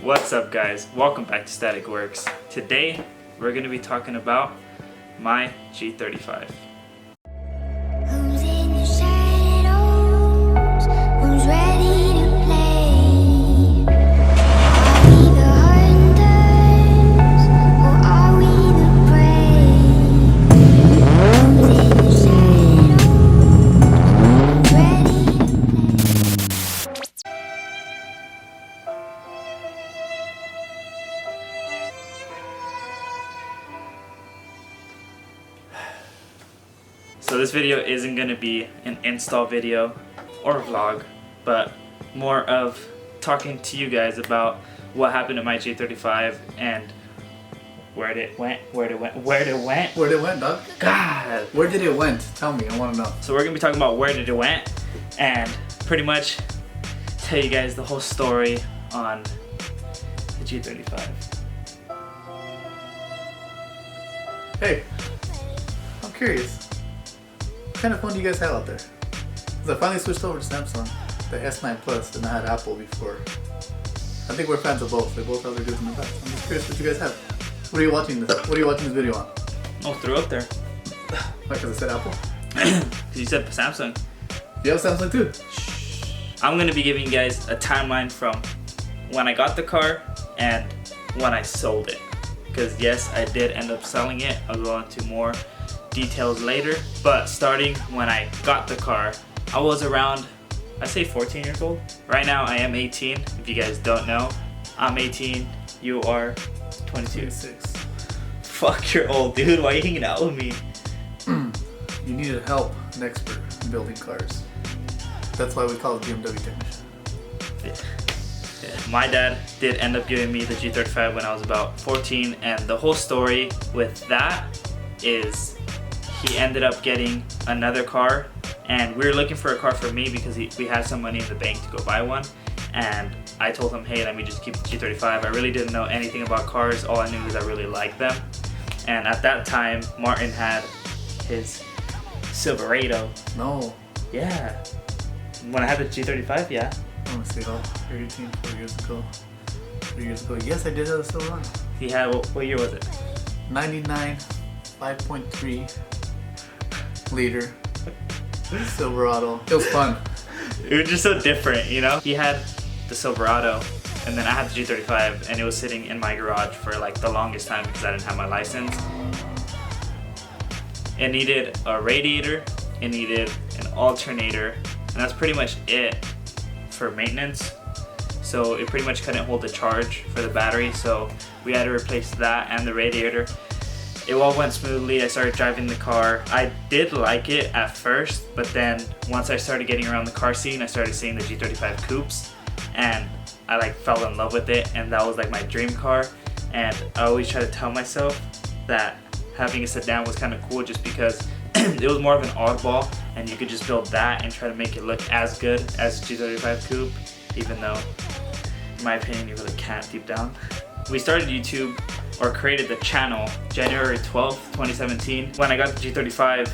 What's up, guys? Welcome back to Static Works. Today we're going to be talking about my G35. Who's in the shadows? Who's ready to play? Are we the hunters or are we the prey? Who's in the shadows? Who's ready to play? So this video isn't going to be an install video or vlog, but more of talking to you guys about what happened to my G35 and where it went, Where did it went, dog? God. Where did it went? Tell me, I want to know. So we're going to be talking about where did it went and pretty much tell you guys the whole story on the G35. Hey, I'm curious. What kind of phone do you guys have out there? Because I finally switched over to Samsung, the S9 Plus, and I had Apple before. I think we're fans of both. They both have their goods and their bads. I'm just curious what you guys have. What are you watching this? What are you watching this video on? Oh, threw up there. Why? Because I said Apple? Because you said Samsung. You have Samsung too? I'm going to be giving you guys a timeline from when I got the car and when I sold it. Because yes, I did end up selling it. I'll go into more details later. But starting when I got the car, I was around, I say 14 years old. Right now I am 18. If you guys don't know, I'm 18. You are 22. 26. Fuck, you're old, dude. Why are you hanging out with me? You needed help, an expert in building cars. That's why we call it BMW technician. My dad did end up giving me the G35 when I was about 14, and the whole story with that is he ended up getting another car, and we were looking for a car for me because we had some money in the bank to go buy one. And I told him, hey, let me just keep the G35. I really didn't know anything about cars. All I knew is I really liked them. And at that time, Martin had his Silverado. No. Yeah. When I had the G35, yeah. I want to see how 18, 4 years ago. 3 years ago. Yes, I did have a Silverado. He had, what year was it? 99, 5.3 liter Silverado. It was fun. It was just so different, you know? He had the Silverado, and then I had the G35, and it was sitting in my garage for like the longest time because I didn't have my license. It needed a radiator, it needed an alternator, and that's pretty much it for maintenance. So it pretty much couldn't hold the charge for the battery, so we had to replace that and the radiator. It all went smoothly. I started driving the car. I did like it at first, but then once I started getting around the car scene, I started seeing the G35 coupes, and I like fell in love with it, and that was like my dream car. And I always try to tell myself that having a sedan was kind of cool just because it was more of an oddball, and you could just build that and try to make it look as good as the G35 coupe, even though in my opinion you really can't deep down. We started YouTube, or created the channel, January 12th, 2017. When I got the G35,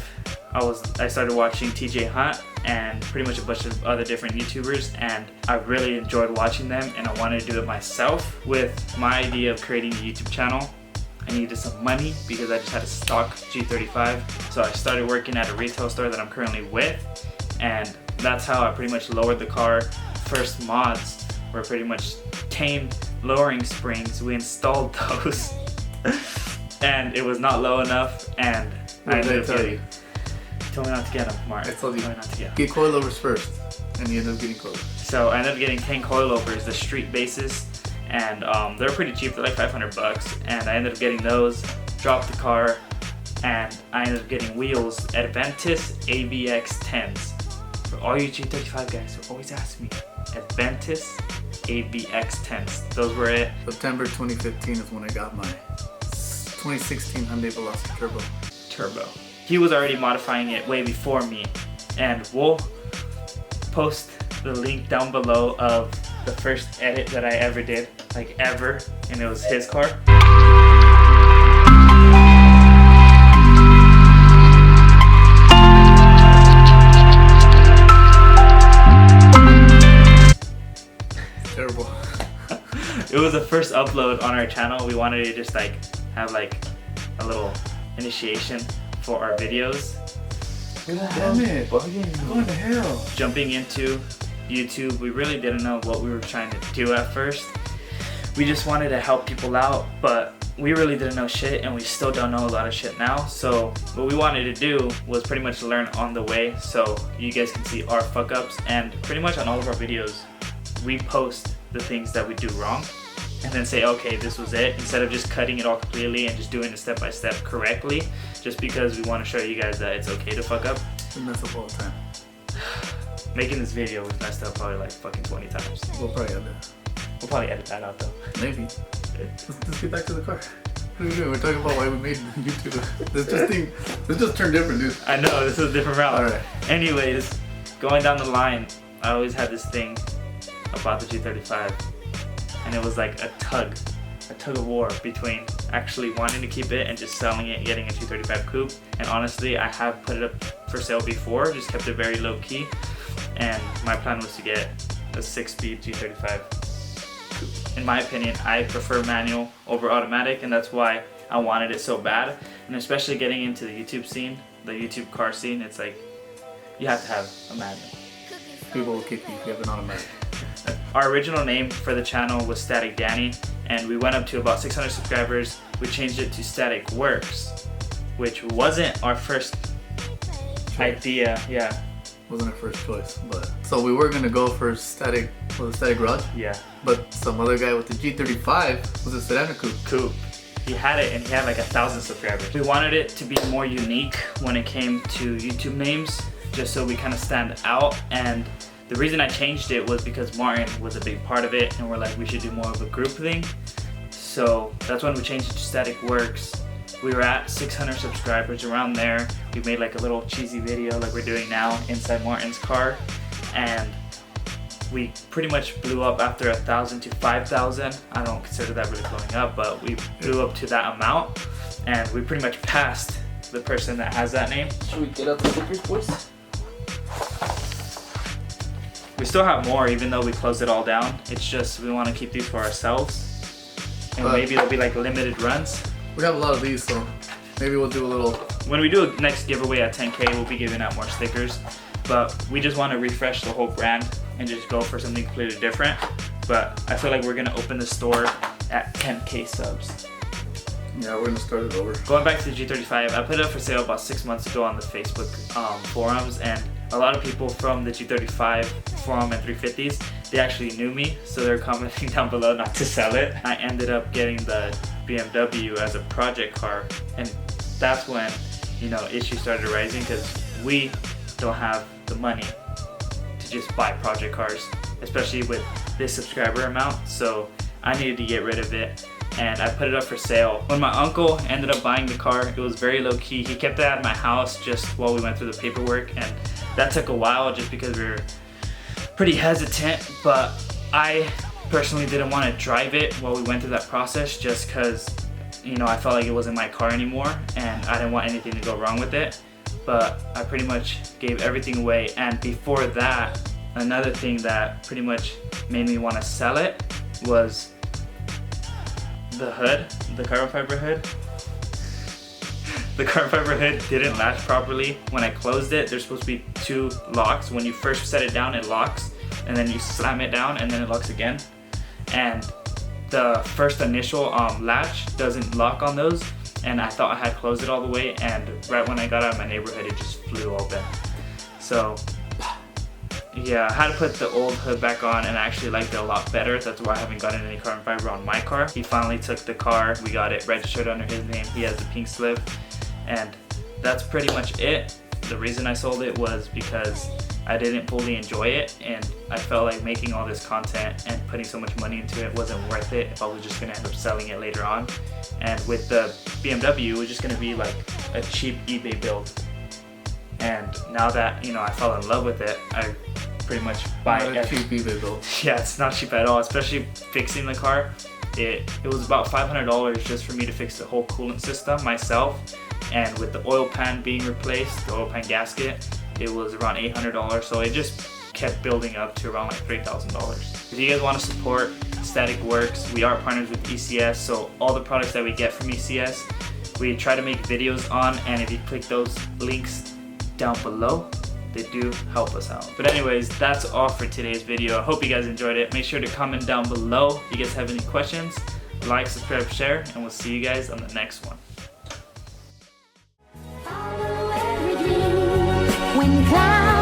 I started watching TJ Hunt and pretty much a bunch of other different YouTubers, and I really enjoyed watching them, and I wanted to do it myself. With my idea of creating a YouTube channel, I needed some money because I just had a stock G35. So I started working at a retail store that I'm currently with, and that's how I pretty much lowered the car. First mods were pretty much tame lowering springs. We installed those and it was not low enough, and I ended up getting, told me not to get them, Mark. I told you not to get coilovers first, and you end up getting coilovers. So I ended up getting 10 coilovers, the street bases, and they're pretty cheap. They're like $500, and I ended up getting those, dropped the car, and I ended up getting wheels, Adventus ABX 10s. For all you G35 guys who always ask me, Adventus ABX 10s. Those were it. September 2015 is when I got my 2016 Hyundai Velocity Turbo. He was already modifying it way before me, and we'll post the link down below of the first edit that I ever did, like ever, and it was his car. Terrible. It was the first upload on our channel. We wanted to just like have like a little initiation for our videos. Damn it! What the hell? Jumping into YouTube, we really didn't know what we were trying to do at first. We just wanted to help people out, but we really didn't know shit, and we still don't know a lot of shit now. So what we wanted to do was pretty much learn on the way, so you guys can see our fuck ups. And pretty much on all of our videos, we post the things that we do wrong and then say, okay, this was it, instead of just cutting it all completely and just doing it step by step correctly, just because we want to show you guys that it's okay to fuck up. We mess up all the time. Making this video was messed up probably like fucking 20 times. We'll probably have that. We'll probably edit that out though. Maybe. Let's get back to the car. What are we doing? We're talking about why we made YouTube. This just turned different, dude. I know, this is a different route. Alright. Anyways, going down the line, I always had this thing about the G35, and it was like a tug of war between actually wanting to keep it and just selling it and getting a G35 coupe. And honestly, I have put it up for sale before, just kept it very low key, and my plan was to get a 6-speed G35 coupe. In my opinion, I prefer manual over automatic, and that's why I wanted it so bad. And especially getting into the YouTube scene, the YouTube car scene, it's like you have to have a manual. People will kick you if you have an automatic. Our original name for the channel was Static Danny, and we went up to about 600 subscribers. We changed it to Static Works, which wasn't our first idea. Yeah. Wasn't our first choice, but so we were gonna go for static garage. Yeah. But some other guy with the G35 was a sedan coupe. He had it, and he had like 1,000 subscribers. We wanted it to be more unique when it came to YouTube names, just so we kind of stand out. And the reason I changed it was because Martin was a big part of it, and we're like, we should do more of a group thing. So that's when we changed it to Static Works. We were at 600 subscribers, around there. We made like a little cheesy video like we're doing now inside Martin's car, and we pretty much blew up after 1,000 to 5,000. I don't consider that really blowing up, but we blew up to that amount, and we pretty much passed the person that has that name. Should we get out the stickers, boys? We still have more, even though we closed it all down. It's just we want to keep these for ourselves, and But maybe they'll be like limited runs. we have a lot of these, so maybe we'll do a little. When we do a next giveaway at 10K, we'll be giving out more stickers. But we just want to refresh the whole brand and just go for something completely different. But I feel like we're gonna open the store at 10K subs. Yeah, we're gonna start it over. Going back to the G35, I put it up for sale about 6 months ago on the Facebook forums, and a lot of people from the G35 forum and 350s, they actually knew me, so they're commenting down below not to sell it. I ended up getting the BMW as a project car, and that's when, you know, issues started arising, because we don't have the money to just buy project cars, especially with this subscriber amount. So I needed to get rid of it, and I put it up for sale. When my uncle ended up buying the car, it was very low key. He kept it at my house just while we went through the paperwork, and that took a while just because we were pretty hesitant. But I personally didn't want to drive it while we went through that process, just because, you know, I felt like it wasn't my car anymore, and I didn't want anything to go wrong with it. But I pretty much gave everything away. And before that, another thing that pretty much made me want to sell it was the hood, the carbon fiber hood. The carbon fiber hood didn't latch properly. When I closed it, there's supposed to be 2 locks. When you first set it down, it locks, and then you slam it down, and then it locks again. And the first initial latch doesn't lock on those, and I thought I had closed it all the way, and right when I got out of my neighborhood, it just flew open. So yeah, I had to put the old hood back on, and I actually liked it a lot better. That's why I haven't gotten any carbon fiber on my car. He finally took the car. We got it registered under his name. He has the pink slip, and that's pretty much it. The reason I sold it was because I didn't fully enjoy it, and I felt like making all this content and putting so much money into it wasn't worth it if I was just gonna end up selling it later on. And with the BMW, it was just gonna be like a cheap eBay build. And now that, you know, I fell in love with it, I pretty much buy Not a cheap eBay build. Yeah, it's not cheap at all, especially fixing the car. It was about $500 just for me to fix the whole coolant system myself. And with the oil pan being replaced, the oil pan gasket, it was around $800. So it just kept building up to around like $3,000. If you guys want to support Static works. We are partners with ECS, so all the products that we get from ECS, we try to make videos on, and if you click those links down below, they do help us out. But anyways, that's all for today's video. I hope you guys enjoyed it. Make sure to comment down below if you guys have any questions. Like, subscribe, share, and we'll see you guys on the next one. Follow every dream when clouds